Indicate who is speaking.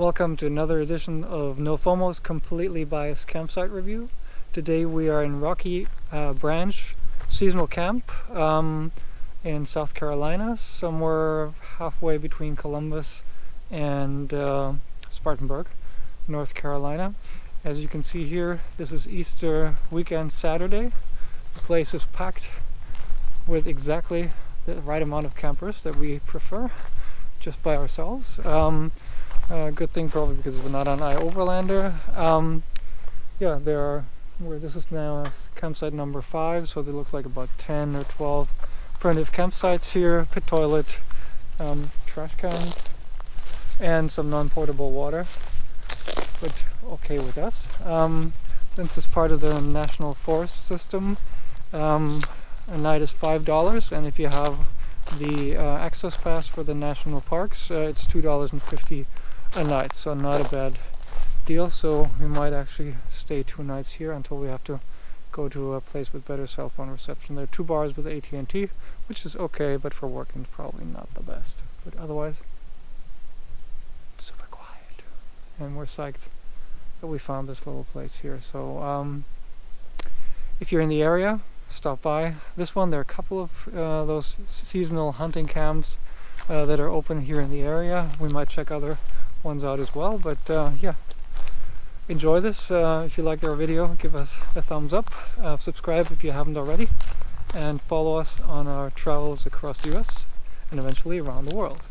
Speaker 1: Welcome to another edition of NOFOMO's completely biased campsite review. Today we are in Rocky Branch Seasonal Camp in South Carolina, somewhere halfway between Columbus and Spartanburg, North Carolina. As you can see here, this is Easter weekend Saturday. The place is packed with exactly the right amount of campers that we prefer, just by ourselves. Good thing probably because we're not on iOverlander. This is now campsite number 5, so there looks like about 10 or 12 primitive campsites here, pit toilet, trash can, and some non-potable water, but okay with us. Since it's part of the National Forest System, a night is $5, and if you have the access pass for the national parks, it's $2.50 a night, so not a bad deal. So we might actually stay 2 nights here until we have to go to a place with better cell phone reception. There are 2 bars with AT&T, which is okay, but for working it's probably not the best. But otherwise, it's super quiet, and we're psyched that we found this little place here. So if you're in the area, stop by this one. There are a couple of those seasonal hunting camps that are open here in the area. We might check other ones out as well, but yeah, enjoy this. If you like our video, give us a thumbs up, subscribe if you haven't already, and follow us on our travels across the US and eventually around the world.